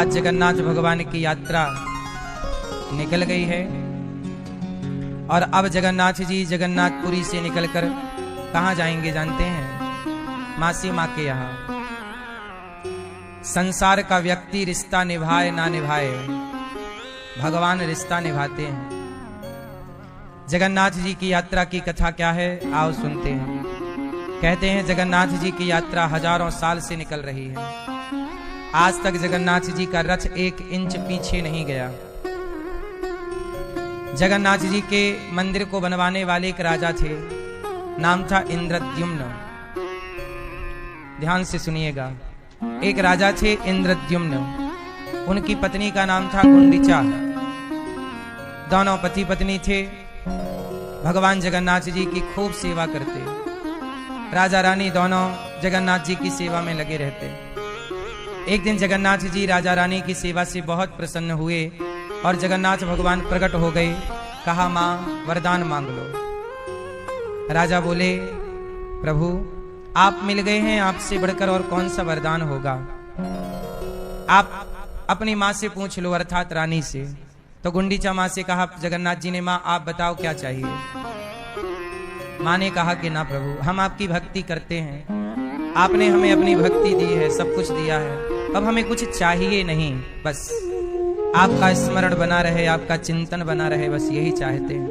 आज जगन्नाथ भगवान की यात्रा निकल गई है और अब जगन्नाथ जी जगन्नाथपुरी से निकलकर कहाँ जाएंगे जानते हैं? मासी माँ के यहाँ। संसार का व्यक्ति रिश्ता निभाए ना निभाए, भगवान रिश्ता निभाते हैं। जगन्नाथ जी की यात्रा की कथा क्या है, आओ सुनते हैं। कहते हैं जगन्नाथ जी की यात्रा हजारों साल से निकल रही है। आज तक जगन्नाथ जी का रथ 1 इंच पीछे नहीं गया। जगन्नाथ जी के मंदिर को बनवाने वाले एक राजा थे, नाम था इंद्रद्युम्न। ध्यान से सुनिएगा, एक राजा थे इंद्रद्युम्न, उनकी पत्नी का नाम था गुंडिचा। दोनों पति पत्नी थे, भगवान जगन्नाथ जी की खूब सेवा करते। राजा रानी दोनों जगन्नाथ जी की सेवा में लगे रहते। एक दिन जगन्नाथ जी राजा रानी की सेवा से बहुत प्रसन्न हुए और जगन्नाथ भगवान प्रकट हो गए। कहा, मां वरदान मांग लो। राजा बोले, प्रभु आप मिल गए हैं, आपसे बढ़कर और कौन सा वरदान होगा। आप अपनी मां से पूछ लो, अर्थात रानी से। तो गुंडीचा मां से कहा जगन्नाथ जी ने, मां आप बताओ क्या चाहिए। मां ने कहा कि ना प्रभु, हम आपकी भक्ति करते हैं, आपने हमें अपनी भक्ति दी है, सब कुछ दिया है, अब हमें कुछ चाहिए नहीं, बस आपका स्मरण बना रहे, आपका चिंतन बना रहे, बस यही चाहते हैं।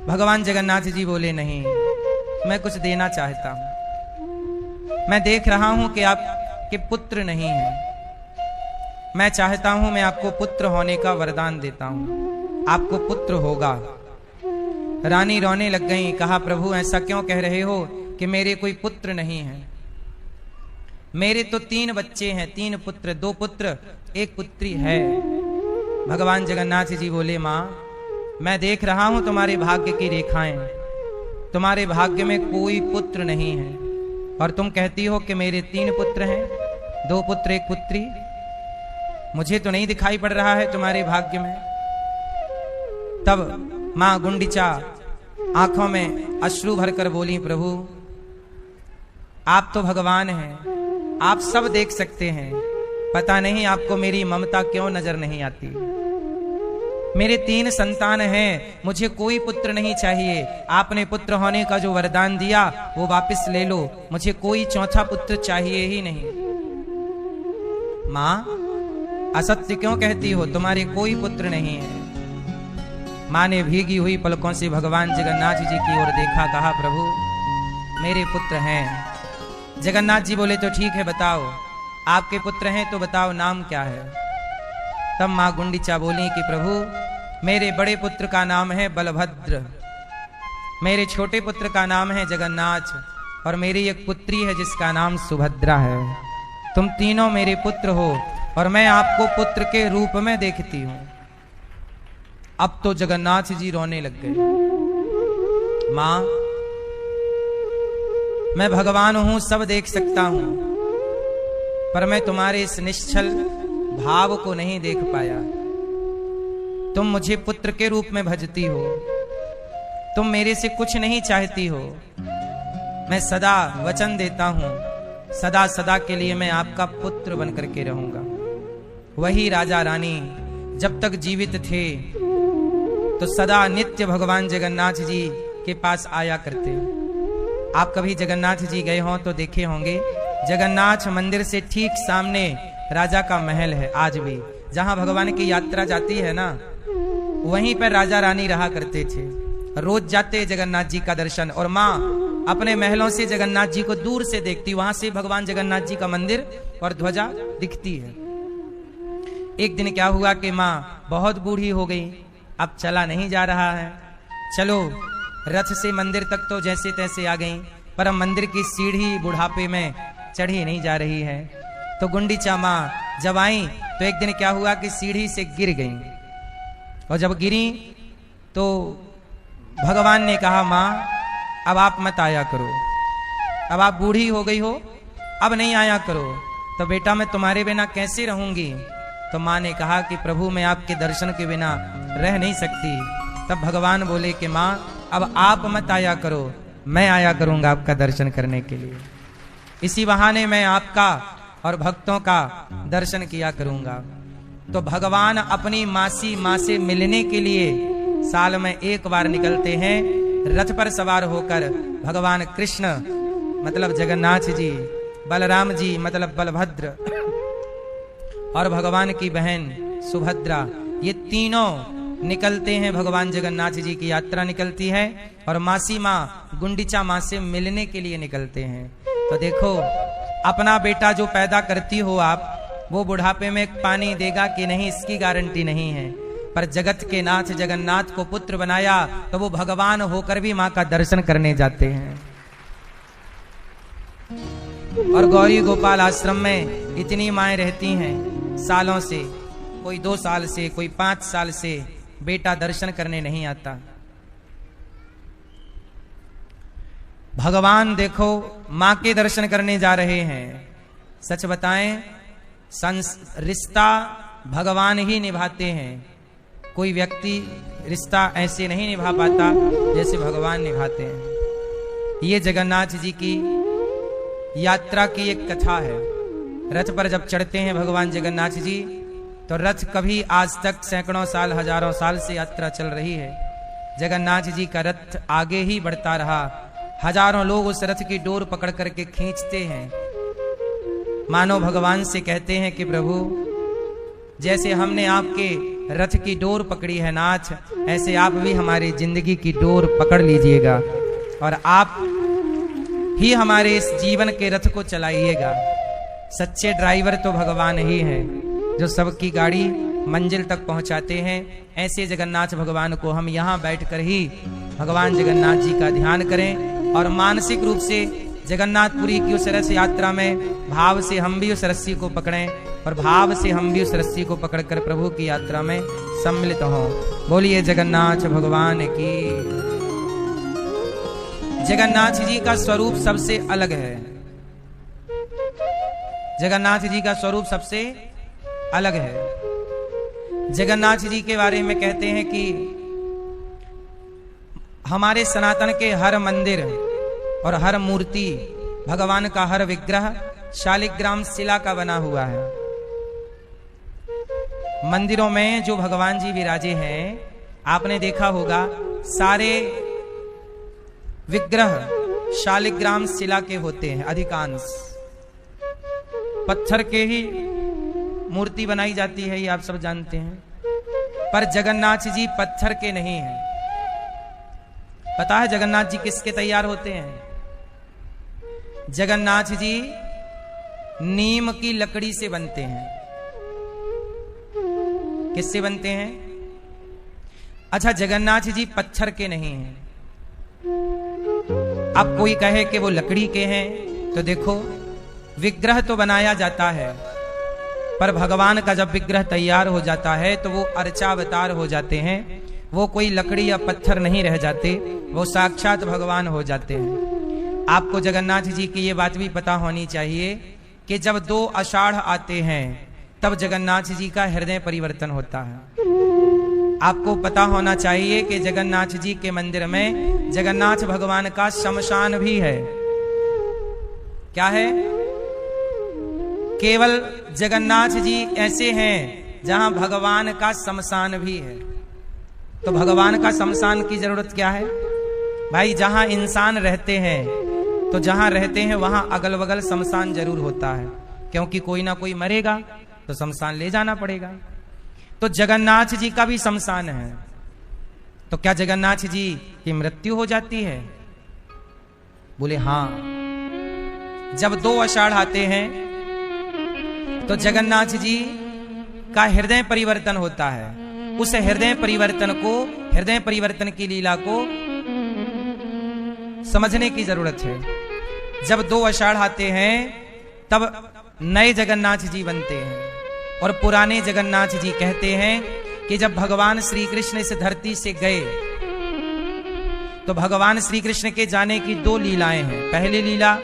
भगवान जगन्नाथ जी बोले, नहीं, मैं कुछ देना चाहता हूं। मैं देख रहा हूं कि आपके पुत्र नहीं हैं। मैं चाहता हूं, मैं आपको पुत्र होने का वरदान देता हूं, आपको पुत्र होगा। रानी रोने लग गई। कहा, प्रभु ऐसा क्यों कह रहे हो कि मेरे कोई पुत्र नहीं है। मेरे तो 3 बच्चे हैं, 3 पुत्र, 2 पुत्र 1 पुत्री है। भगवान जगन्नाथ जी बोले, मां मैं देख रहा हूं तुम्हारे भाग्य की रेखाएं, तुम्हारे भाग्य में कोई पुत्र नहीं है और तुम कहती हो कि मेरे 3 पुत्र हैं, 2 पुत्र 1 पुत्री। मुझे तो नहीं दिखाई पड़ रहा है तुम्हारे भाग्य में। तब मां गुंडिचा आंखों में अश्रु भरकर बोली, प्रभु आप तो भगवान हैं, आप सब देख सकते हैं, पता नहीं आपको मेरी ममता क्यों नजर नहीं आती। मेरे 3 संतान हैं, मुझे कोई पुत्र नहीं चाहिए। आपने पुत्र होने का जो वरदान दिया वो वापस ले लो, मुझे कोई चौथा पुत्र चाहिए ही नहीं। मां असत्य क्यों कहती हो, तुम्हारे कोई पुत्र नहीं है। मां ने भीगी हुई पलकों से भगवान जगन्नाथ जी की ओर देखा। कहा, प्रभु मेरे पुत्र हैं। जगन्नाथ जी बोले, तो ठीक है, बताओ आपके पुत्र हैं तो बताओ नाम क्या है। तब मां गुंडिचा बोली कि प्रभु मेरे बड़े पुत्र का नाम है बलभद्र, मेरे छोटे पुत्र का नाम है जगन्नाथ और मेरी एक पुत्री है जिसका नाम सुभद्रा है। तुम तीनों मेरे पुत्र हो और मैं आपको पुत्र के रूप में देखती हूं। अब तो जगन्नाथ जी रोने लग गए। मां मैं भगवान हूं, सब देख सकता हूं, पर मैं तुम्हारे इस निश्चल भाव को नहीं देख पाया। तुम मुझे पुत्र के रूप में भजती हो, तुम मेरे से कुछ नहीं चाहती हो। मैं सदा वचन देता हूं, सदा सदा के लिए मैं आपका पुत्र बनकर के रहूंगा। वही राजा रानी जब तक जीवित थे तो सदा नित्य भगवान जगन्नाथ जी के पास आया करते। आप कभी जगन्नाथ जी गए हों तो देखे होंगे, जगन्नाथ मंदिर से ठीक सामने राजा का महल है। आज भी जहां भगवान की यात्रा जाती है ना, वहीं पर राजा रानी रहा करते थे। रोज जाते जगन्नाथ जी का दर्शन, और माँ अपने महलों से जगन्नाथ जी को दूर से देखती, वहां से भगवान जगन्नाथ जी का मंदिर और ध्वजा दिखती है। एक दिन क्या हुआ कि माँ बहुत बूढ़ी हो गई, अब चला नहीं जा रहा है। चलो रथ से मंदिर तक तो जैसे तैसे आ गई, पर मंदिर की सीढ़ी बुढ़ापे में चढ़ी नहीं जा रही है। तो गुंडीचा माँ जब आई तो एक दिन क्या हुआ कि सीढ़ी से गिर गई, और जब गिरी तो भगवान ने कहा, माँ अब आप मत आया करो, अब आप बूढ़ी हो गई हो, अब नहीं आया करो। तो बेटा मैं तुम्हारे बिना कैसे रहूंगी। तो माँ ने कहा कि प्रभु मैं आपके दर्शन के बिना रह नहीं सकती। तब भगवान बोले कि माँ अब आप मत आया करो, मैं आया करूंगा आपका दर्शन करने के लिए। इसी बहाने मैं आपका और भक्तों का दर्शन किया करूंगा। तो भगवान अपनी मासी माँ से मिलने के लिए साल में एक बार निकलते हैं रथ पर सवार होकर। भगवान कृष्ण मतलब जगन्नाथ जी, बलराम जी मतलब बलभद्र और भगवान की बहन सुभद्रा, ये तीनों निकलते हैं। भगवान जगन्नाथ जी की यात्रा निकलती है और मासी माँ गुंडीचा माँ से मिलने के लिए निकलते हैं। तो देखो, अपना बेटा जो पैदा करती हो आप, वो बुढ़ापे में पानी देगा कि नहीं इसकी गारंटी नहीं है, पर जगत के नाथ जगन्नाथ को पुत्र बनाया तो वो भगवान होकर भी माँ का दर्शन करने जाते हैं। और गौरी गोपाल आश्रम में इतनी माएँ रहती हैं सालों से, कोई 2 साल से, कोई 5 साल से बेटा दर्शन करने नहीं आता। भगवान देखो मां के दर्शन करने जा रहे हैं। सच बताएं, रिश्ता भगवान ही निभाते हैं। कोई व्यक्ति रिश्ता ऐसे नहीं निभा पाता जैसे भगवान निभाते हैं। ये जगन्नाथ जी की यात्रा की एक कथा है। रथ पर जब चढ़ते हैं भगवान जगन्नाथ जी, तो रथ कभी आज तक सैकड़ों साल, हजारों साल से यात्रा चल रही है। जगन्नाथ जी का रथ आगे ही बढ़ता रहा। हजारों लोग उस रथ की डोर पकड़ करके खींचते हैं, मानो भगवान से कहते हैं कि प्रभु, जैसे हमने आपके रथ की डोर पकड़ी है नाथ, ऐसे आप भी हमारी जिंदगी की डोर पकड़ लीजिएगा और आप ही हमारे इस जीवन के रथ को चलाइएगा। सच्चे ड्राइवर तो भगवान ही हैं, जो सबकी गाड़ी मंजिल तक पहुंचाते हैं। ऐसे जगन्नाथ भगवान को हम यहाँ बैठकर ही भगवान जगन्नाथ जी का ध्यान करें और मानसिक रूप से जगन्नाथपुरी की उस रथ यात्रा में भाव से हम भी उस रस्सी को पकड़ें और भाव से हम भी उस रस्सी को पकड़कर प्रभु की यात्रा में सम्मिलित हों। बोलिए जगन्नाथ भगवान की। जगन्नाथ जी का स्वरूप सबसे अलग है। जगन्नाथ जी का स्वरूप सबसे अलग है। जगन्नाथ जी के बारे में कहते हैं कि हमारे सनातन के हर मंदिर और हर मूर्ति, भगवान का हर विग्रह शालिग्राम शिला का बना हुआ है। मंदिरों में जो भगवान जी विराजे हैं, आपने देखा होगा सारे विग्रह शालिग्राम शिला के होते हैं। अधिकांश पत्थर के ही मूर्ति बनाई जाती है, ये आप सब जानते हैं। पर जगन्नाथ जी पत्थर के नहीं हैं। पता है जगन्नाथ जी किसके तैयार होते हैं? जगन्नाथ जी नीम की लकड़ी से बनते हैं। किससे बनते हैं? अच्छा, जगन्नाथ जी पत्थर के नहीं हैं। अब कोई कहे कि वो लकड़ी के हैं, तो देखो विग्रह तो बनाया जाता है, पर भगवान का जब विग्रह तैयार हो जाता है तो वो अर्चावतार हो जाते हैं। वो कोई लकड़ी या पत्थर नहीं रह जाते, वो साक्षात भगवान हो जाते हैं। आपको जगन्नाथ जी की ये बात भी पता होनी चाहिए कि जब 2 आषाढ़ आते हैं तब जगन्नाथ जी का हृदय परिवर्तन होता है। आपको पता होना चाहिए कि जगन्नाथ जी के मंदिर में जगन्नाथ भगवान का शमशान भी है। क्या है? केवल जगन्नाथ जी ऐसे हैं जहां भगवान का शमशान भी है। तो भगवान का शमशान की जरूरत क्या है भाई? जहां इंसान रहते हैं, तो जहां रहते हैं वहां अगल बगल शमशान जरूर होता है, क्योंकि कोई ना कोई मरेगा तो शमशान ले जाना पड़ेगा। तो जगन्नाथ जी का भी शमशान है। तो क्या जगन्नाथ जी की मृत्यु हो जाती है? बोले हाँ। जब 2 आषाढ़ आते हैं तो जगन्नाथ जी का हृदय परिवर्तन होता है। उस हृदय परिवर्तन को, हृदय परिवर्तन की लीला को समझने की जरूरत है। जब 2 आषाढ़ आते हैं तब नए जगन्नाथ जी बनते हैं, और पुराने जगन्नाथ जी कहते हैं कि जब भगवान श्री कृष्ण इस धरती से गए तो भगवान श्री कृष्ण के जाने की 2 लीलाएं हैं। पहली लीला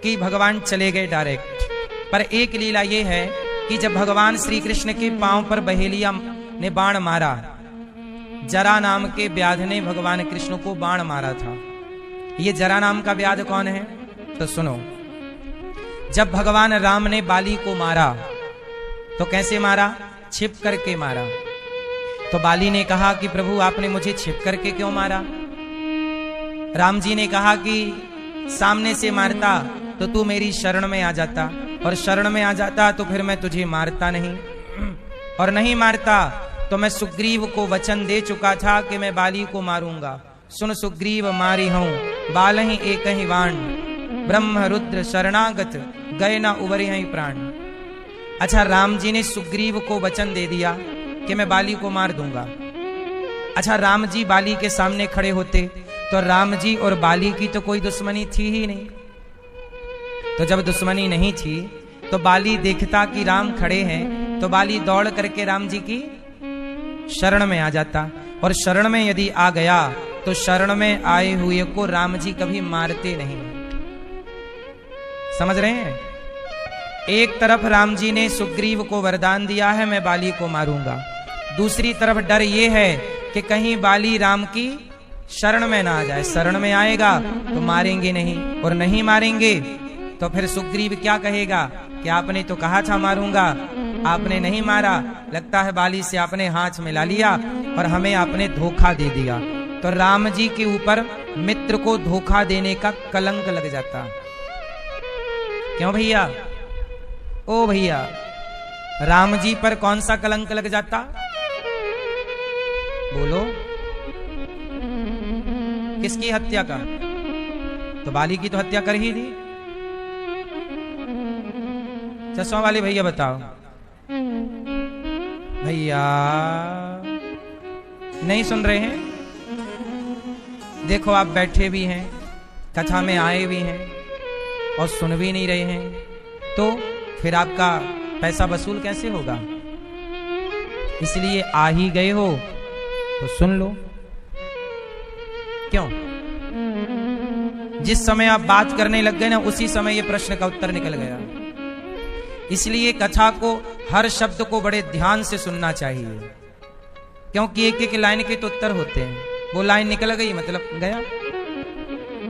कि भगवान चले गए डायरेक्ट, पर एक लीला ये है कि जब भगवान श्री कृष्ण के पांव पर बहेलिया ने बाण मारा, जरा नाम के व्याध ने भगवान कृष्ण को बाण मारा था। ये जरा नाम का व्याध कौन है? तो सुनो, जब भगवान राम ने बाली को मारा तो कैसे मारा? छिप करके मारा। तो बाली ने कहा कि प्रभु आपने मुझे छिप करके क्यों मारा? राम जी ने कहा कि सामने से मारता तो तू मेरी शरण में आ जाता, और शरण में आ जाता तो फिर मैं तुझे मारता नहीं, और नहीं मारता तो मैं सुग्रीव को वचन दे चुका था कि मैं बाली को मारूंगा। सुन सुग्रीव मारी हूं बालहि एक ही वाण, ब्रह्म रुद्र शरणागत गए ना उबरे हैं प्राण। अच्छा, राम जी ने सुग्रीव को वचन दे दिया कि मैं बाली को मार दूंगा। अच्छा, राम जी बाली के सामने खड़े होते तो राम जी और बाली की तो कोई दुश्मनी थी ही नहीं। तो जब दुश्मनी नहीं थी तो बाली देखता कि राम खड़े हैं तो बाली दौड़ करके राम जी की शरण में आ जाता, और शरण में यदि आ गया तो शरण में आए हुए को राम जी कभी मारते नहीं। समझ रहे हैं? एक तरफ राम जी ने सुग्रीव को वरदान दिया है मैं बाली को मारूंगा, दूसरी तरफ डर ये है कि कहीं बाली राम की शरण में ना आ जाए। शरण में आएगा तो मारेंगे नहीं, और नहीं मारेंगे तो फिर सुग्रीव क्या कहेगा कि आपने तो कहा था मारूंगा, आपने नहीं मारा, लगता है बाली से आपने हाथ मिला लिया और हमें आपने धोखा दे दिया। तो राम जी के ऊपर मित्र को धोखा देने का कलंक लग जाता। क्यों भैया? ओ भैया, राम जी पर कौन सा कलंक लग जाता? बोलो। किसकी हत्या का? तो बाली की तो हत्या कर ही दी। चश्मा वाले भैया बताओ। भैया नहीं सुन रहे हैं? देखो आप बैठे भी हैं, कथा में आए भी हैं और सुन भी नहीं रहे हैं, तो फिर आपका पैसा वसूल कैसे होगा? इसलिए आ ही गए हो तो सुन लो। क्यों? जिस समय आप बात करने लग गए ना, उसी समय ये प्रश्न का उत्तर निकल गया। इसलिए कथा को, हर शब्द को बड़े ध्यान से सुनना चाहिए, क्योंकि एक एक लाइन के तो उत्तर होते हैं। वो लाइन निकल गई मतलब गया।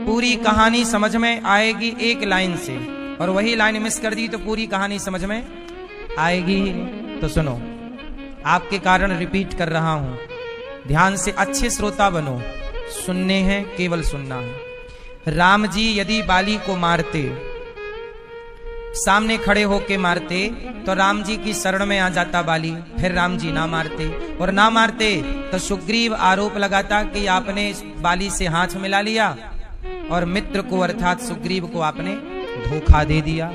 पूरी कहानी समझ में आएगी एक लाइन से, और वही लाइन मिस कर दी तो पूरी कहानी समझ में आएगी ही नहीं। तो सुनो, आपके कारण रिपीट कर रहा हूं, ध्यान से अच्छे श्रोता बनो। सुनने हैं, केवल सुनना है। राम जी यदि बाली को मारते, सामने खड़े होके मारते, तो राम जी की शरण में आ जाता बाली, फिर राम जी ना मारते, और ना मारते तो सुग्रीव आरोप लगाता कि आपने बाली से हाथ मिला लिया और मित्र को अर्थात सुग्रीव को आपने धोखा दे दिया।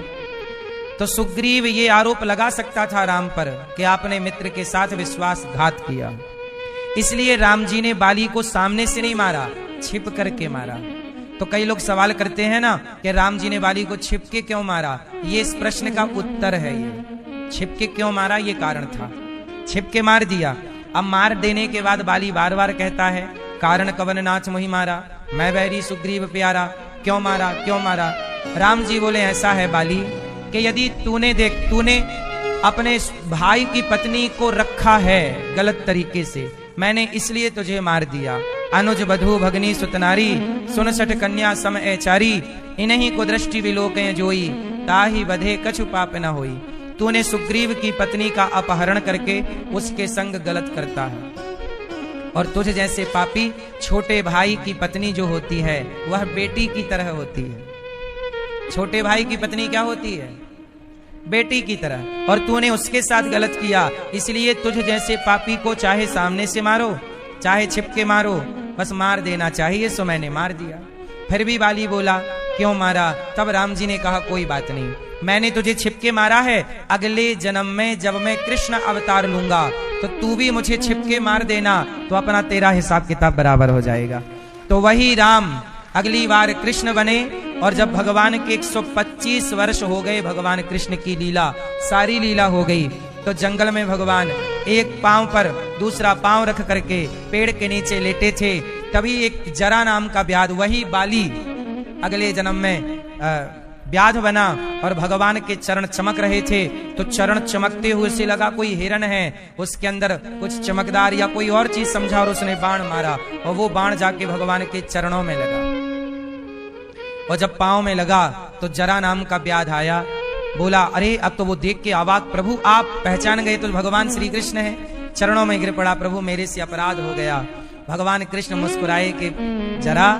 तो सुग्रीव ये आरोप लगा सकता था राम पर कि आपने मित्र के साथ विश्वासघात किया। इसलिए राम जी ने बाली को सामने से नहीं मारा, छिप करके मारा। तो कई लोग सवाल करते हैं ना कि राम जी ने बाली को छिप के क्यों मारा? ये इस प्रश्न का उत्तर है। ये छिप के क्यों मारा, ये कारण था। छिप के मार दिया। अब मार देने के बाद बाली बार बार कहता है, कारण कवन नाच मोहि मारा, मैं बैरी सुग्रीव प्यारा। क्यों मारा, क्यों मारा? राम जी बोले, ऐसा है बाली कि यदि तूने अपने भाई की पत्नी को रखा है गलत तरीके से, मैंने इसलिए तुझे मार दिया। अनुज बधू भगनी सुतनारी, सुन सठ कन्या सम ऐचारी, इन्हीं को दृष्टि विलोकय जोई, ताही बधे कछु पाप न होई। तूने सुग्रीव की पत्नी का अपहरण करके उसके संग गलत करता है, और तुझ जैसे पापी छोटे भाई की पत्नी जो होती है वह बेटी की तरह होती है। छोटे भाई की पत्नी क्या होती है? बेटी की तरह। और तूने उसके साथ गलत किया, इसलिए तुझ जैसे पापी को चाहे सामने से मारो चाहे छिपके मारो, बस मार देना चाहिए, सो मैंने मार दिया। फिर भी बाली बोला, क्यों मारा? तब राम जी ने कहा, कोई बात नहीं, मैंने तुझे छिपके मारा है, अगले जन्म में जब मैं कृष्ण अवतार लूंगा तो तू भी मुझे छिपके मार देना, तो अपना तेरा हिसाब किताब बराबर हो जाएगा। तो वही राम अगली बार कृष्ण बने, और जब भगवान के 125 वर्ष हो गए, भगवान कृष्ण की लीला, सारी लीला हो गई, तो जंगल में भगवान एक पांव पर दूसरा पांव रख करके पेड़ के नीचे लेटे थे। तभी एक जरा नाम का व्याध, वही बाली अगले जन्म में व्याध बना, और भगवान के चरण चमक रहे थे। तो चरण चमकते हुए से लगा कोई हिरण है, उसके अंदर कुछ चमकदार या कोई और चीज समझा, और उसने बाण मारा, और वो बाण जाके भगवान के चरणों में लगा। और जब पांव में लगा तो जरा नाम का व्याध आया, बोला अरे अब तो वो देख के अवाक, प्रभु आप पहचान गए तो भगवान श्री कृष्ण है। चरणों में गिर पड़ा, प्रभु मेरे से अपराध हो गया। भगवान कृष्ण मुस्कुराए कि जरा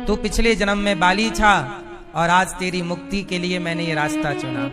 तू पिछले जन्म में बाली था और आज तेरी मुक्ति के लिए मैंने ये रास्ता चुना।